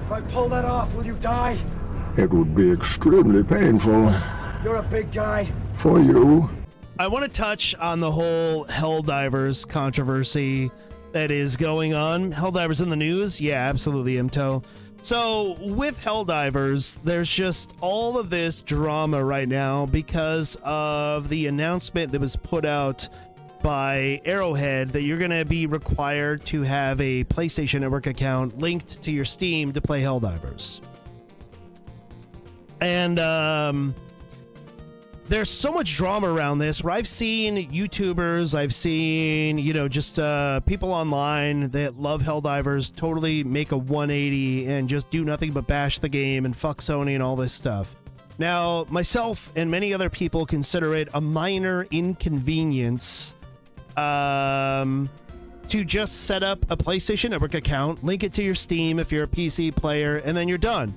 If I pull that off, will you die? It would be extremely painful. You're a big guy. For you. I want to touch on the whole Helldivers controversy that is going on. Helldivers in the news? Yeah, absolutely, Imto. So with Helldivers, there's just all of this drama right now because of the announcement that was put out by Arrowhead that you're going to be required to have a PlayStation Network account linked to your Steam to play Helldivers. And there's so much drama around this where I've seen YouTubers, I've seen, just people online that love Helldivers totally make a 180 and just do nothing but bash the game and fuck Sony and all this stuff. Now, myself and many other people consider it a minor inconvenience to just set up a PlayStation Network account, link it to your Steam if you're a PC player, and then you're done.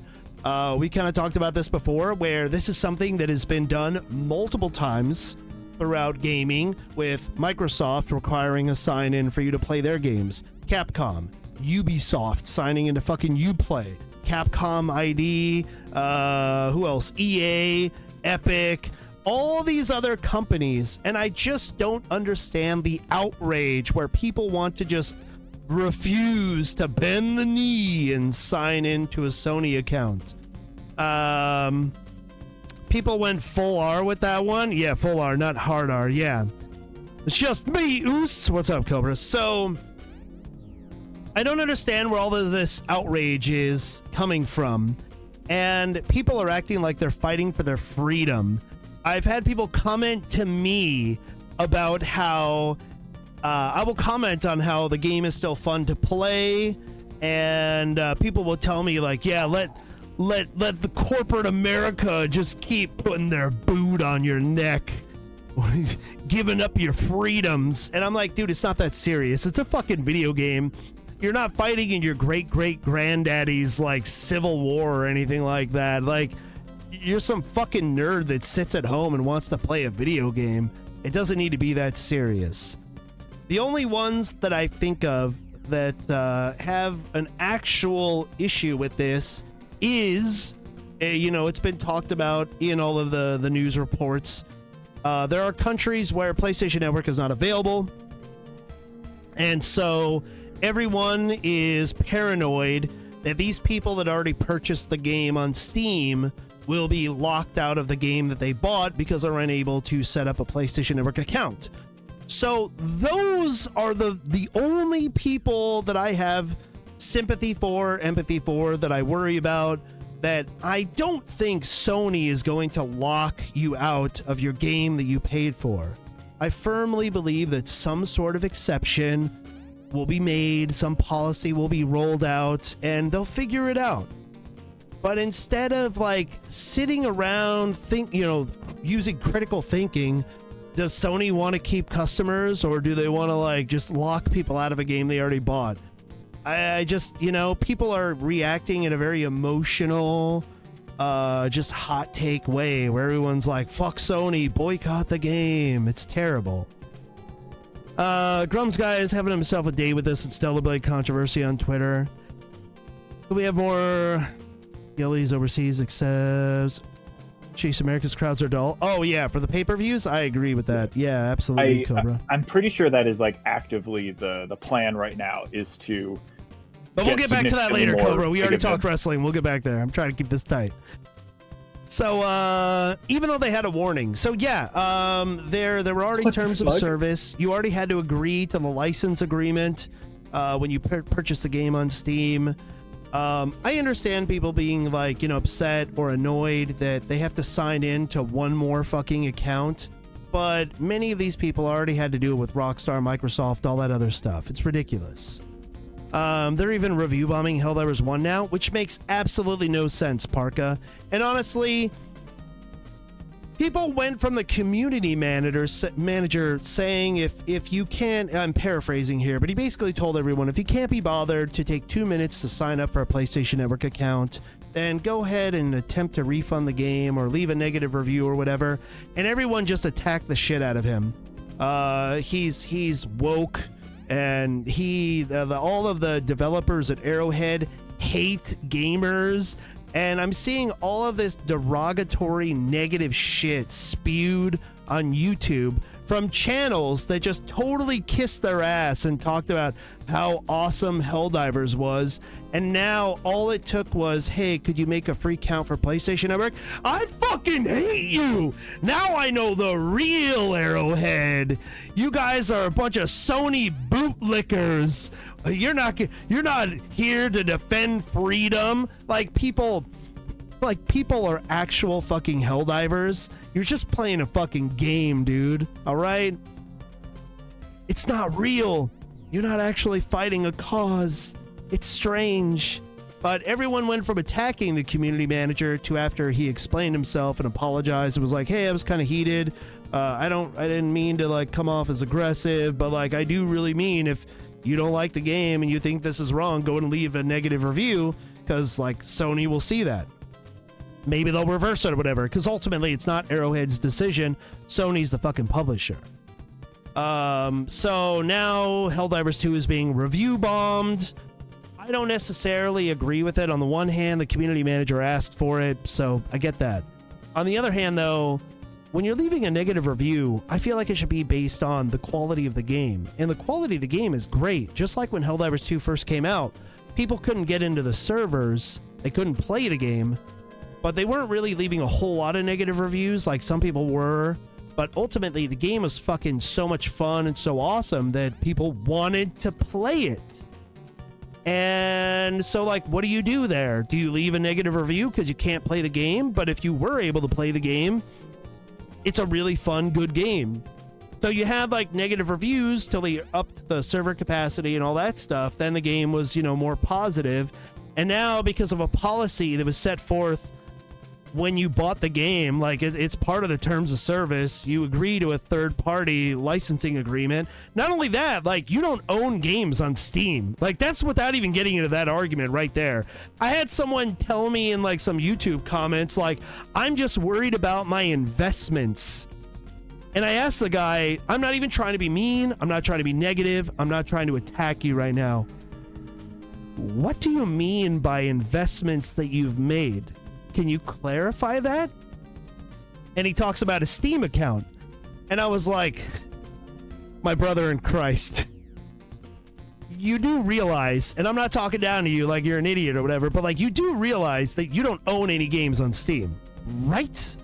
We kind of talked about this before, where this is something that has been done multiple times throughout gaming, with Microsoft requiring a sign-in for you to play their games, Capcom, Ubisoft signing into fucking Uplay, Capcom ID, who else? EA, Epic, all these other companies, and I just don't understand the outrage where people want to just refuse to bend the knee and sign into a Sony account. People went full R with that one. Yeah, full R, not hard R. Yeah, it's just me, Oos. What's up, Cobra? So I don't understand where all of this outrage is coming from, and people are acting like they're fighting for their freedom. I've had people comment to me about how I will comment on how the game is still fun to play, and people will tell me like, yeah, let the corporate America just keep putting their boot on your neck, giving up your freedoms. And I'm like, dude, it's not that serious. It's a fucking video game. You're not fighting in your great-great-granddaddy's like Civil War or anything like that. Like, you're some fucking nerd that sits at home and wants to play a video game. It doesn't need to be that serious. The only ones that I think of that have an actual issue with this is, it's been talked about in all of the news reports. There are countries where PlayStation Network is not available, and so everyone is paranoid that these people that already purchased the game on Steam will be locked out of the game that they bought because they're unable to set up a PlayStation Network account. So those are the only people that I have sympathy for, empathy for, that I worry about, that I don't think Sony is going to lock you out of your game that you paid for. I firmly believe that some sort of exception will be made, some policy will be rolled out, and they'll figure it out. But instead of like sitting around using critical thinking, does Sony want to keep customers, or do they want to like just lock people out of a game they already bought? I just, people are reacting in a very emotional, just hot take way where everyone's like, fuck Sony, boycott the game. It's terrible. Grum's guy is having himself a day with this at Stellar Blade controversy on Twitter. Do we have more? Gillies overseas accepts. Chase America's crowds are dull. Oh yeah, for the pay-per-views, I agree with that. Yeah, absolutely, Cobra. I'm pretty sure that is like actively the plan right now is to. But we'll get back to that later, Cobra. We already talked wrestling. We'll get back there. I'm trying to keep this tight. So even though they had a warning, so yeah, there were already terms of service. You already had to agree to the license agreement when you purchased the game on Steam. I understand people being like, upset or annoyed that they have to sign in to one more fucking account, but many of these people already had to do it with Rockstar, Microsoft, all that other stuff. It's ridiculous. They're even review bombing Helldivers 1 now, which makes absolutely no sense, Parka. And honestly, people went from the community manager saying if you can't, I'm paraphrasing here, but he basically told everyone, if you can't be bothered to take 2 minutes to sign up for a PlayStation Network account, then go ahead and attempt to refund the game or leave a negative review or whatever. And everyone just attacked the shit out of him. He's woke, and all of the developers at Arrowhead hate gamers, and I'm seeing all of this derogatory negative shit spewed on YouTube from channels that just totally kissed their ass and talked about how awesome Helldivers was, and now all it took was, hey, could you make a free count for PlayStation Network? I fucking hate you! Now I know the real Arrowhead. You guys are a bunch of Sony bootlickers. You're not here to defend freedom. Like people are actual fucking Helldivers. You're just playing a fucking game, dude. All right? It's not real. You're not actually fighting a cause. It's strange. But everyone went from attacking the community manager to, after he explained himself and apologized, and was like, hey, I was kind of heated. I didn't mean to like come off as aggressive, but like I do really mean, if you don't like the game and you think this is wrong, go and leave a negative review, because like Sony will see that. Maybe they'll reverse it or whatever, because ultimately it's not Arrowhead's decision. Sony's the fucking publisher. So now Helldivers 2 is being review bombed. I don't necessarily agree with it. On the one hand, the community manager asked for it, so I get that. On the other hand, though, when you're leaving a negative review, I feel like it should be based on the quality of the game. And the quality of the game is great. Just like when Helldivers 2 first came out, people couldn't get into the servers. They couldn't play the game. But they weren't really leaving a whole lot of negative reviews like some people were. But ultimately, the game was fucking so much fun and so awesome that people wanted to play it. And so, like, what do you do there? Do you leave a negative review because you can't play the game? But if you were able to play the game, it's a really fun, good game. So you had, like, negative reviews till they upped the server capacity and all that stuff. Then the game was, you know, more positive. And now, because of a policy that was set forth when you bought the game, like it's part of the terms of service, you agree to a third-party licensing agreement. Not only that, like, you don't own games on Steam. Like, that's without even getting into that argument right there. I had someone tell me in like some YouTube comments, like, I'm just worried about my investments. And I asked the guy, I'm not even trying to be mean, I'm not trying to be negative, I'm not trying to attack you right now. What do you mean by investments that you've made? Can you clarify that? And he talks about a Steam account. And I was like, my brother in Christ, you do realize, and I'm not talking down to you like you're an idiot or whatever, but like you do realize that you don't own any games on Steam, right?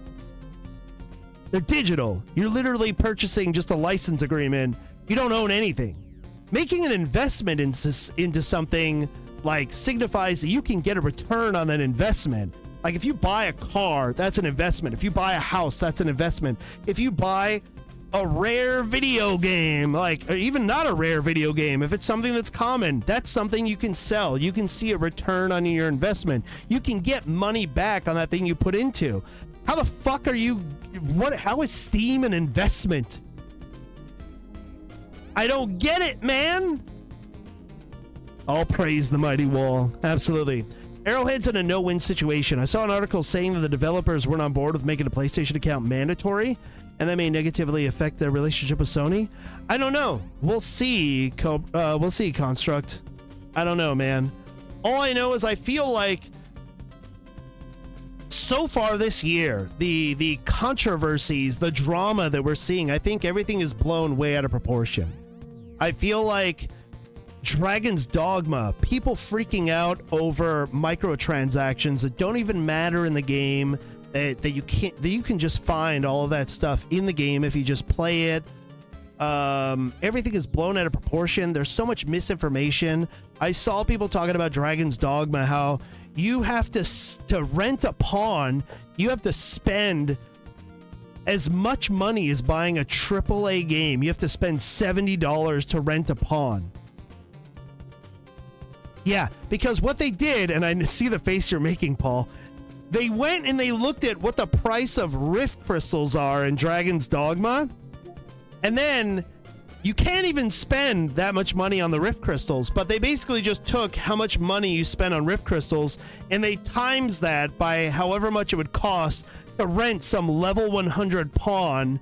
They're digital. You're literally purchasing just a license agreement. You don't own anything. Making an investment into something like signifies that you can get a return on that investment. Like if you buy a car, that's an investment. If you buy a house, that's an investment. If you buy a rare video game, like, or even not a rare video game, if it's something that's common, that's something you can sell. You can see a return on your investment. You can get money back on that thing you put into. How the fuck are you, how is Steam an investment? I don't get it, man. All praise the mighty wall. Absolutely. Arrowhead's in a no-win situation. I saw an article saying that the developers weren't on board with making a PlayStation account mandatory, and that may negatively affect their relationship with Sony. I don't know. We'll see. We'll see, Construct. I don't know, man. All I know is I feel like so far this year, the controversies, the drama that we're seeing, I think everything is blown way out of proportion. I feel like Dragon's Dogma, people freaking out over microtransactions that don't even matter in the game, that you can just find all of that stuff in the game if you just play it. Everything is blown out of proportion. There's so much misinformation. I saw people talking about Dragon's Dogma, how you have to rent a pawn, you have to spend as much money as buying a AAA game. You have to spend $70 to rent a pawn. Yeah, because what they did, and I see the face you're making, Paul, they went and they looked at what the price of Rift Crystals are in Dragon's Dogma, and then you can't even spend that much money on the Rift Crystals, but they basically just took how much money you spend on Rift Crystals, and they times that by however much it would cost to rent some level 100 pawn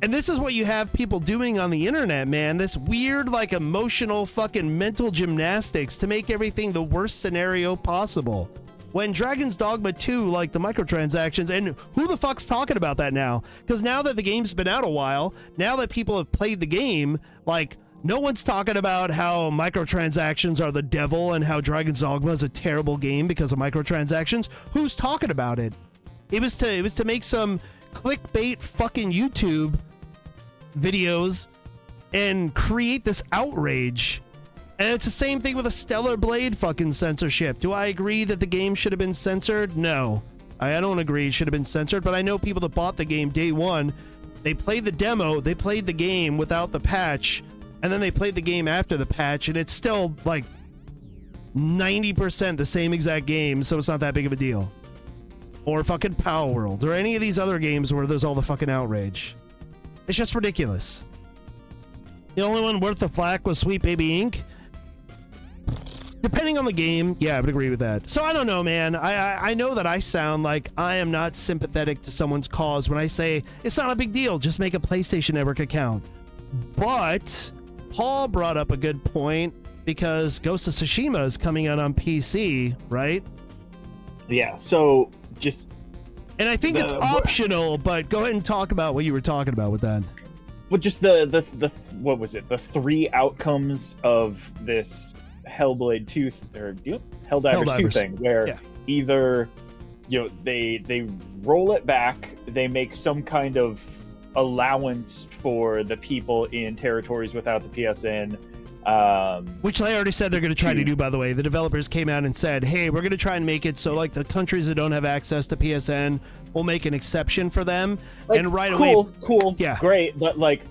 And this is what you have people doing on the internet, man. This weird, like, emotional fucking mental gymnastics to make everything the worst scenario possible. When Dragon's Dogma 2, like the microtransactions, and who the fuck's talking about that now? Because now that the game's been out a while, now that people have played the game, like, no one's talking about how microtransactions are the devil and how Dragon's Dogma is a terrible game because of microtransactions. Who's talking about it? It was to make some clickbait fucking YouTube videos and create this outrage. And it's the same thing with a Stellar Blade fucking censorship. Do I agree that the game should have been censored? No. I don't agree it should have been censored, but I know people that bought the game day one, they played the demo, they played the game without the patch, and then they played the game after the patch, and it's still like 90% the same exact game, so it's not that big of a deal. Or fucking Power World, or any of these other games where there's all the fucking outrage. It's just ridiculous. The only one worth the flack was Sweet Baby Inc. Depending on the game, yeah, I would agree with that. So I don't know, man. I know that I sound like I am not sympathetic to someone's cause when I say it's not a big deal, just make a PlayStation Network account. But Paul brought up a good point because Ghost of Tsushima is coming out on PC, right? Yeah, so just... And I think it's optional, but go ahead and talk about what you were talking about with that. Well, just the what was it? The 3 outcomes of this Hellblade 2 or Helldivers 2 thing, where either they roll it back, they make some kind of allowance for the people in territories without the PSN, which they already said they're going to try to do, by the way. The developers came out and said, hey, we're going to try and make it so like the countries that don't have access to PSN, we'll make an exception for them. Like, and right away, yeah, great, but like,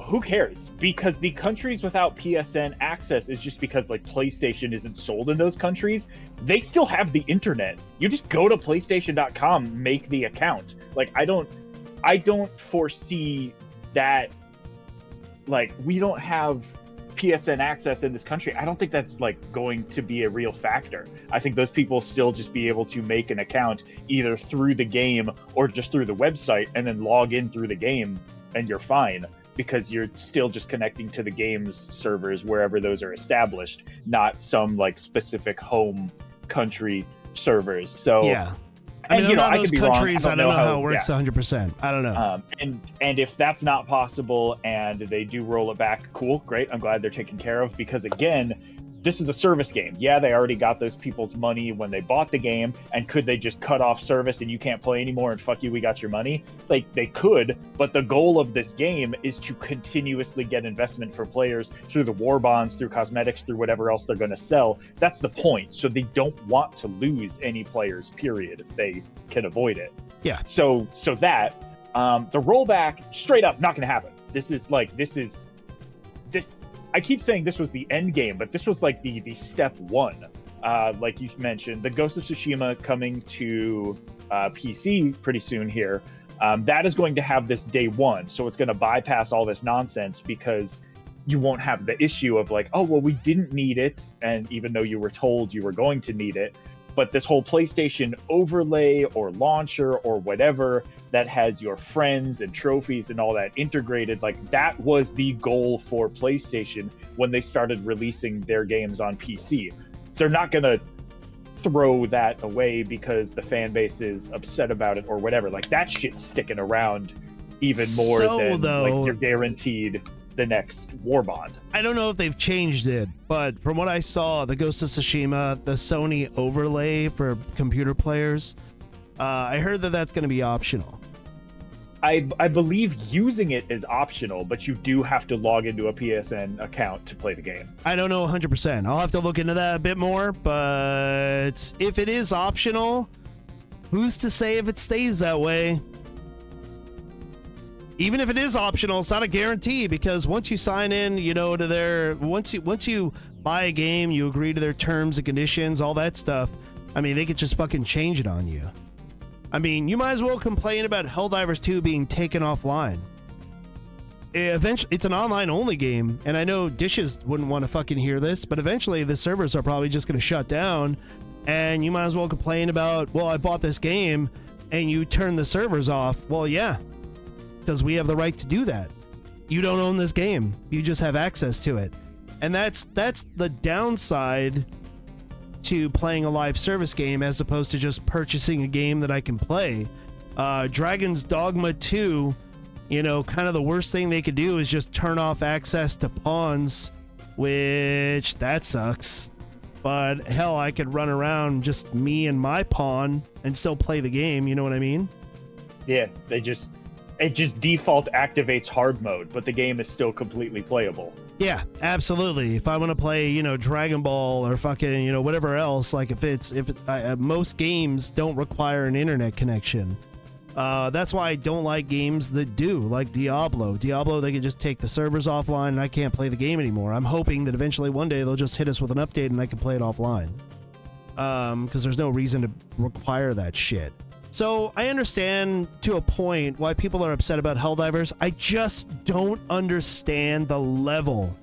who cares? Because the countries without PSN access is just because like PlayStation isn't sold in those countries. They still have the internet. You just go to PlayStation.com, make the account. Like, I don't foresee that. Like, we don't have PSN access in this country. I don't think that's like going to be a real factor. I think those people still just be able to make an account either through the game or just through the website and then log in through the game, and you're fine. Because you're still just connecting to the game's servers wherever those are established, not some like specific home country servers. So yeah, I mean, I could be countries, wrong. I don't know how it works 100%. I don't know. And if that's not possible and they do roll it back, cool, great. I'm glad they're taken care of, because again, this is a service game. Yeah, they already got those people's money when they bought the game, and could they just cut off service and you can't play anymore and fuck you, we got your money? Like, they could, but the goal of this game is to continuously get investment for players through the war bonds, through cosmetics, through whatever else they're going to sell. That's the point. So they don't want to lose any players, period, if they can avoid it. Yeah. So that, the rollback, straight up, not going to happen. This I keep saying this was the end game, but this was like the step one. Like you mentioned, the Ghost of Tsushima coming to PC pretty soon here. That is going to have this day one, so it's going to bypass all this nonsense, because you won't have the issue of like, oh, well, we didn't need it, and even though you were told you were going to need it. But this whole PlayStation overlay or launcher or whatever that has your friends and trophies and all that integrated, like, that was the goal for PlayStation when they started releasing their games on PC. They're not going to throw that away because the fan base is upset about it or whatever. Like, that shit's sticking around even more than like you're guaranteed the next war bond. I don't know if they've changed it, but from what I saw, the Ghost of Tsushima, the Sony overlay for computer players, I heard that that's going to be optional. I believe using it is optional, but you do have to log into a PSN account to play the game. I don't know 100%. I'll have to look into that a bit more, but if it is optional, who's to say if it stays that way? Even if it is optional, it's not a guarantee, because once you sign in, you know, to their, once you buy a game, you agree to their terms and conditions, all that stuff. I mean, they could just fucking change it on you. I mean, you might as well complain about Helldivers 2 being taken offline. Eventually, it's an online only game, and I know Dishes wouldn't want to fucking hear this, but eventually the servers are probably just going to shut down, and you might as well complain about, well, I bought this game, and you turn the servers off. Well, yeah. because we have the right to do that. You don't own this game. You just have access to it. And that's the downside to playing a live service game as opposed to just purchasing a game that I can play. Dragon's Dogma 2, you know, kind of the worst thing they could do is just turn off access to pawns, which that sucks. But hell, I could run around just me and my pawn and still play the game, you know what I mean? Yeah, it just default activates hard mode, but the game is still completely playable. Yeah, absolutely. If I want to play, you know, Dragon Ball or fucking, you know, whatever else, like most games don't require an internet connection. That's why I don't like games that do, like Diablo. Diablo, they can just take the servers offline and I can't play the game anymore. I'm hoping that eventually one day they'll just hit us with an update and I can play it offline. Because there's no reason to require that shit. So I understand to a point why people are upset about Helldivers. I just don't understand the level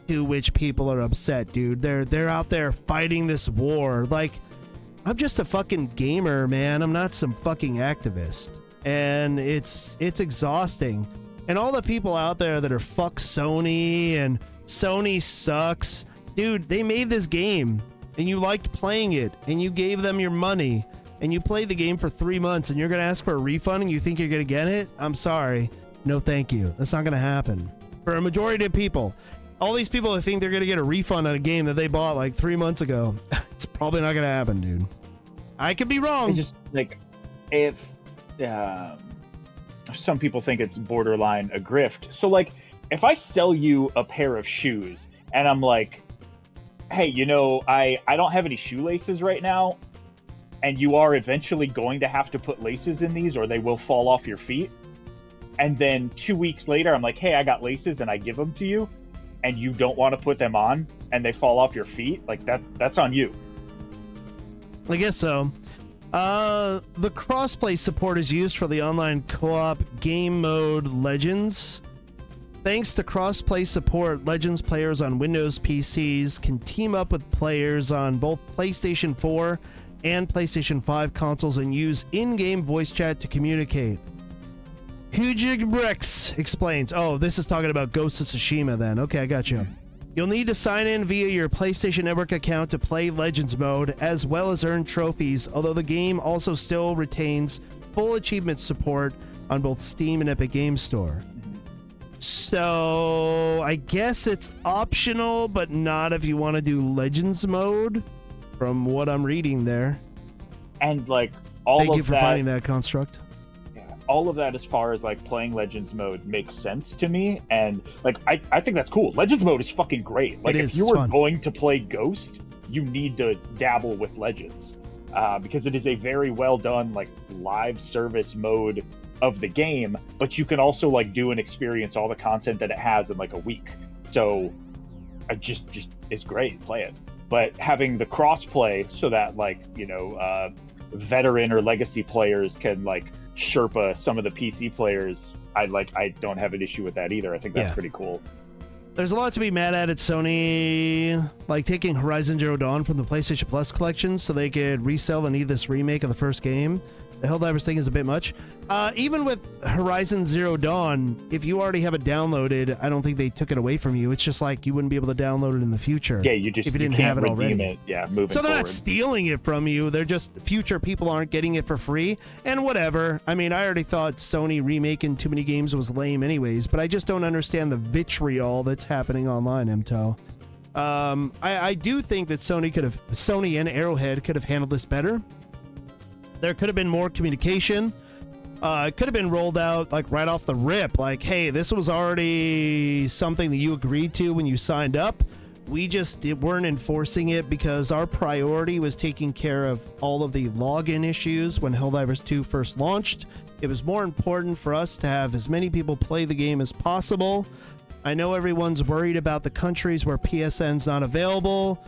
to which people are upset, dude. They're out there fighting this war. Like, I'm just a fucking gamer, man. I'm not some fucking activist. And it's exhausting. And all the people out there that are fuck Sony and Sony sucks. Dude, they made this game and you liked playing it and you gave them your money. And you played the game for 3 months and you're going to ask for a refund and you think you're going to get it? I'm sorry. No, thank you. That's not going to happen. For a majority of people, all these people that think they're going to get a refund on a game that they bought like 3 months ago, it's probably not going to happen, dude. I could be wrong. It's just like, if some people think it's borderline a grift. So like, if I sell you a pair of shoes and I'm like, hey, you know, I don't have any shoelaces right now, and you are eventually going to have to put laces in these or they will fall off your feet. And then 2 weeks later, I'm like, hey, I got laces, and I give them to you and you don't want to put them on and they fall off your feet. Like that's on you. I guess so. The crossplay support is used for the online co-op game mode Legends. Thanks to crossplay support, Legends players on Windows PCs can team up with players on both PlayStation 4 and PlayStation 5 consoles and use in-game voice chat to communicate. Hujigbrix explains. Oh, this is talking about Ghost of Tsushima then. Okay, I got you. You'll need to sign in via your PlayStation Network account to play Legends mode, as well as earn trophies, although the game also still retains full achievement support on both Steam and Epic Games Store. So, I guess it's optional, but not if you want to do Legends mode, from what I'm reading there. And like, all of that... Thank you for finding that construct. All of that, as far as like playing Legends mode, makes sense to me, and like I think that's cool. Legends mode is fucking great. Like, if you were going to play Ghost, you need to dabble with Legends, because it is a very well done like live service mode of the game, but you can also like do and experience all the content that it has in like a week. So just it's great. Play it. But having the crossplay so that like, you know, veteran or legacy players can like Sherpa some of the PC players, I don't have an issue with that either. I think that's pretty cool. There's a lot to be mad at Sony, like taking Horizon Zero Dawn from the PlayStation Plus collection so they could resell and need this remake of the first game. The Helldivers thing is a bit much. Even with Horizon Zero Dawn, if you already have it downloaded, I don't think they took it away from you. It's just like you wouldn't be able to download it in the future. Yeah, if you didn't have it already. Yeah, moving so they're forward. not stealing it from you. They're just future people aren't getting it for free and whatever. I mean, I already thought Sony remaking too many games was lame anyways, but I just don't understand the vitriol that's happening online, MTO. I do think that Sony and Arrowhead could have handled this better. There could have been more communication. It could have been rolled out like right off the rip. Like, hey, this was already something that you agreed to when you signed up. We just weren't enforcing it because our priority was taking care of all of the login issues when Helldivers 2 first launched. It was more important for us to have as many people play the game as possible. I know everyone's worried about the countries where PSN's not available.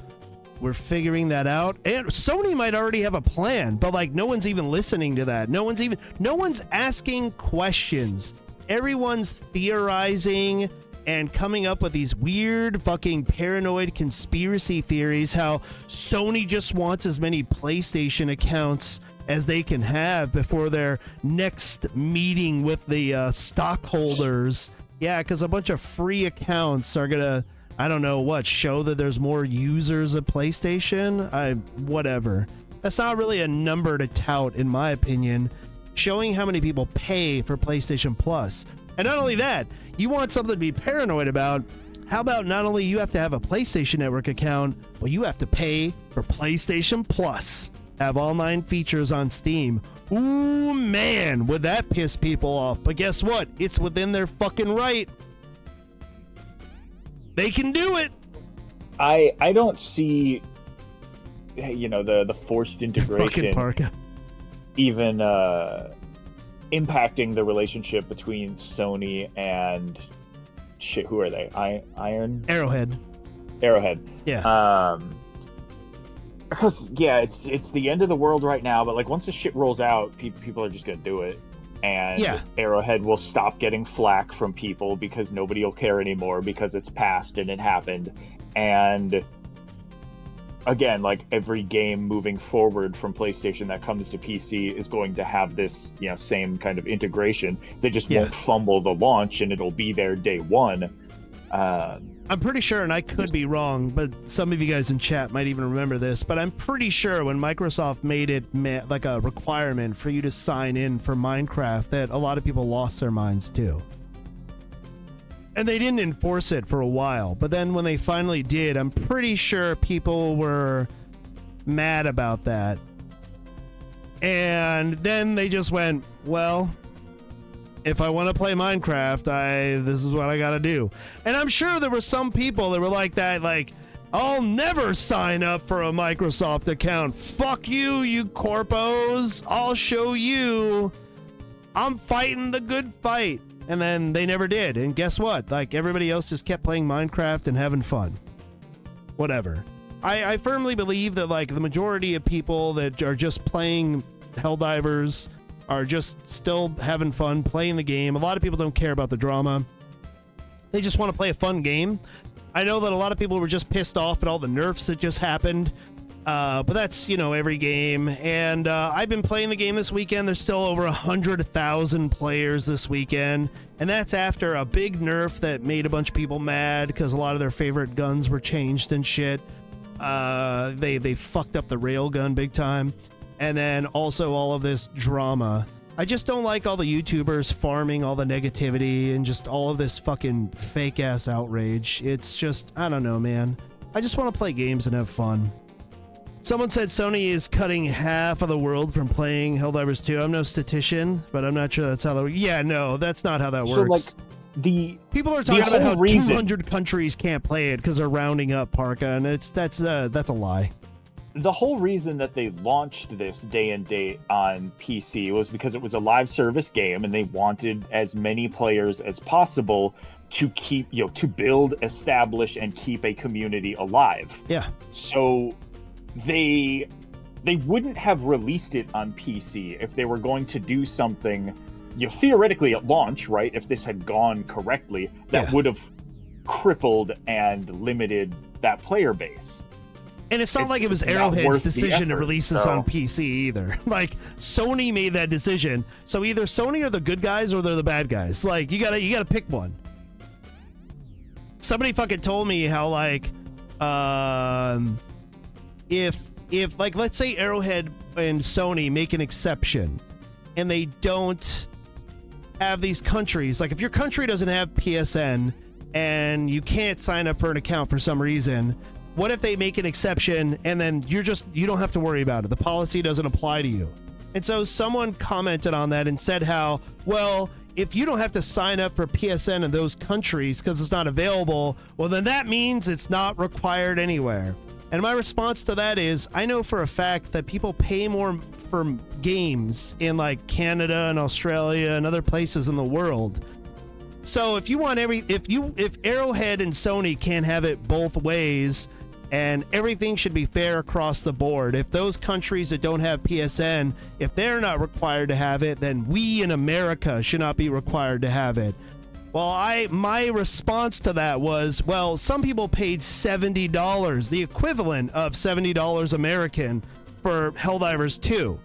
We're figuring that out. And Sony might already have a plan, but like no one's even listening to that. No one's asking questions. Everyone's theorizing and coming up with these weird fucking paranoid conspiracy theories how Sony just wants as many PlayStation accounts as they can have before their next meeting with the stockholders. Yeah, because a bunch of free accounts are gonna, I don't know what, show that there's more users of PlayStation. Whatever. That's not really a number to tout, in my opinion. Showing how many people pay for PlayStation Plus. And not only that, you want something to be paranoid about. How about not only you have to have a PlayStation Network account, but you have to pay for PlayStation Plus. Have all 9 features on Steam. Ooh, man, would that piss people off. But guess what? It's within their fucking right. They can do it. I don't see, the forced integration even impacting the relationship between Sony and who are they? Arrowhead. Yeah. Because it's the end of the world right now, but like once the shit rolls out, people are just gonna do it, and Arrowhead will stop getting flack from people because nobody will care anymore because it's past and it happened. And again, like every game moving forward from PlayStation that comes to PC is going to have this, same kind of integration. They just won't fumble the launch, and it'll be there day one. I'm pretty sure, and I could be wrong, but some of you guys in chat might even remember this, but I'm pretty sure when Microsoft made it like a requirement for you to sign in for Minecraft, that a lot of people lost their minds too. And they didn't enforce it for a while, but then when they finally did, I'm pretty sure people were mad about that. And then they just went, well, if I want to play Minecraft, this is what I gotta do. And I'm sure there were some people that were like that, like, I'll never sign up for a Microsoft account. Fuck you, you corpos. I'll show you. I'm fighting the good fight. And then they never did. And guess what? Like, everybody else just kept playing Minecraft and having fun. Whatever. I firmly believe that, like, the majority of people that are just playing Helldivers are just still having fun playing the game. A lot of people don't care about the drama. They just want to play a fun game. I know that a lot of people were just pissed off at all the nerfs that just happened. But that's, every game. And I've been playing the game this weekend. There's still over 100,000 players this weekend. And that's after a big nerf that made a bunch of people mad because a lot of their favorite guns were changed and shit. They fucked up the railgun big time. And then also all of this drama. I just don't like all the YouTubers farming all the negativity and just all of this fucking fake ass outrage. It's just, I don't know, man. I just want to play games and have fun. Someone said Sony is cutting half of the world from playing Helldivers 2. I'm no statistician, but I'm not sure that's how that works. Yeah, no, that's not how that works. Like, people are talking about how 200 countries can't play it because they're rounding up, Parka, and that's a lie. The whole reason that they launched this day and date on PC was because it was a live service game, and they wanted as many players as possible to keep, to build, establish, and keep a community alive. Yeah. So they wouldn't have released it on PC if they were going to do something, theoretically at launch, right? If this had gone correctly, that would have crippled and limited that player base. And it's not like it was Arrowhead's decision to release this on PC either. Like, Sony made that decision. So either Sony are the good guys or they're the bad guys. Like, you gotta pick one. Somebody fucking told me how, like, if like, let's say Arrowhead and Sony make an exception and they don't have these countries, like if your country doesn't have PSN and you can't sign up for an account for some reason, what if they make an exception and then you don't have to worry about it? The policy doesn't apply to you. And so someone commented on that and said how, well, if you don't have to sign up for PSN in those countries because it's not available, well, then that means it's not required anywhere. And my response to that is, I know for a fact that people pay more for games in like Canada and Australia and other places in the world. So if you want if Arrowhead and Sony can't have it both ways, and everything should be fair across the board. If those countries that don't have PSN, if they're not required to have it, then we in America should not be required to have it. Well, my response to that was, well, some people paid $70, the equivalent of $70 American for Helldivers 2.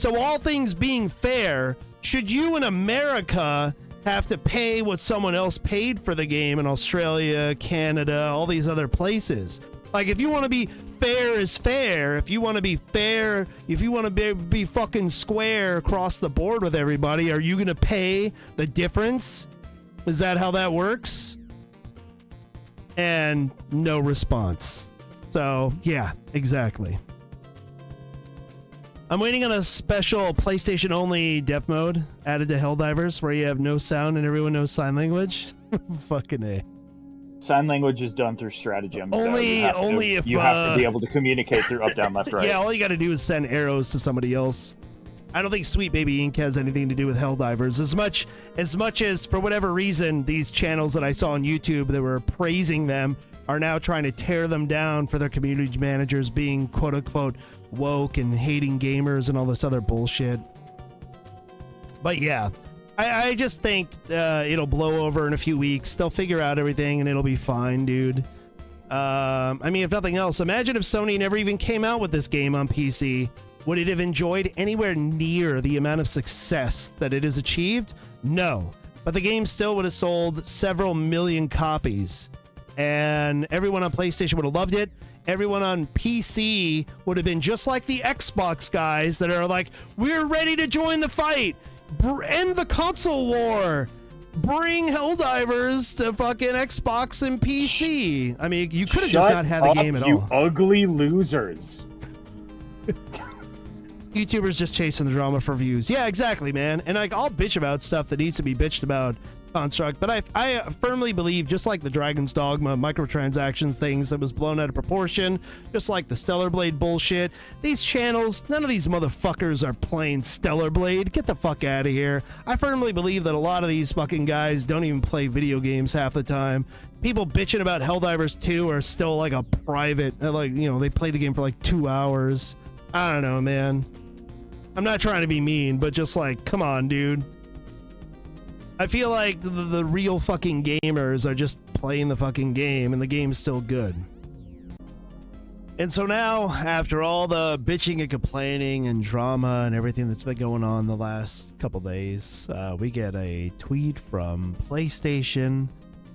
So all things being fair, should you in America have to pay what someone else paid for the game in Australia, Canada, all these other places? Like, if you want to be fair is fair, if you want to be fair, if you want to be fucking square across the board with everybody, are you going to pay the difference? Is that how that works? And no response. So, yeah, exactly. I'm waiting on a special PlayStation-only deaf mode added to Helldivers where you have no sound and everyone knows sign language. Fucking A. Sign language is done through stratagem. Only if you have to be able to communicate through up, down, left, right. Yeah, all you got to do is send arrows to somebody else. I don't think Sweet Baby Ink has anything to do with Helldivers. As much as for whatever reason, these channels that I saw on YouTube that were praising them are now trying to tear them down for their community managers being quote unquote woke and hating gamers and all this other bullshit. But yeah, I just think it'll blow over in a few weeks. They'll figure out everything and it'll be fine, dude. I mean, if nothing else, imagine if Sony never even came out with this game on PC. Would it have enjoyed anywhere near the amount of success that it has achieved? No. But the game still would have sold several million copies. And everyone on PlayStation would have loved it. Everyone on PC would have been just like the Xbox guys that are like, we're ready to join the fight. End the console war. Bring Helldivers to fucking Xbox and PC. I mean, you could have just not had the game at all. You ugly losers. YouTubers just chasing the drama for views. Yeah, exactly, man. And like, I'll bitch about stuff that needs to be bitched about, Construct, but I firmly believe, just like the Dragon's Dogma microtransactions things that was blown out of proportion, just like the Stellar Blade bullshit, these channels, none of these motherfuckers are playing Stellar Blade. Get the fuck out of here. I firmly believe that a lot of these fucking guys don't even play video games half the time. People bitching about Helldivers 2 are still like a private, like, you know, they play the game for like 2 hours. I don't know, man. I'm not trying to be mean, but just like, come on, dude. I feel like the real fucking gamers are just playing the fucking game and the game's still good. And so now, after all the bitching and complaining and drama and everything that's been going on the last couple days, we get a tweet from PlayStation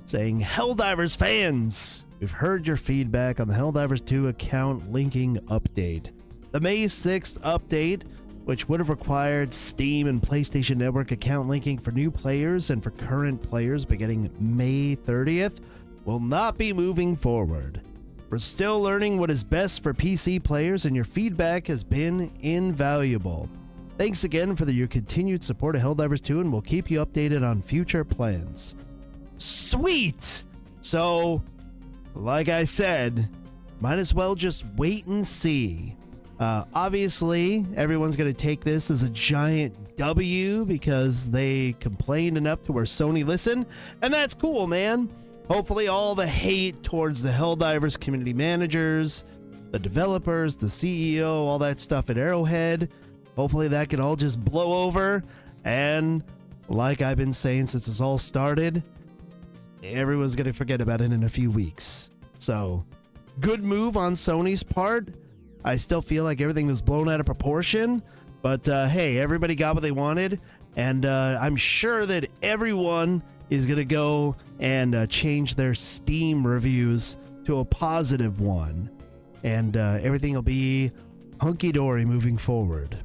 saying, Helldivers fans, we've heard your feedback on the Helldivers 2 account linking update. The May 6th update, which would have required Steam and PlayStation Network account linking for new players and for current players beginning May 30th, will not be moving forward. We're still learning what is best for PC players, and your feedback has been invaluable. Thanks again for your continued support of Helldivers 2, and we'll keep you updated on future plans. Sweet! So, like I said, might as well just wait and see. Obviously, everyone's going to take this as a giant W because they complained enough to where Sony listened, and that's cool, man. Hopefully all the hate towards the Helldivers community managers, the developers, the CEO, all that stuff at Arrowhead, hopefully that can all just blow over, and like I've been saying since this all started, everyone's going to forget about it in a few weeks. So, good move on Sony's part. I still feel like everything was blown out of proportion, but hey, everybody got what they wanted, and I'm sure that everyone is going to go and change their Steam reviews to a positive one, and everything will be hunky-dory moving forward.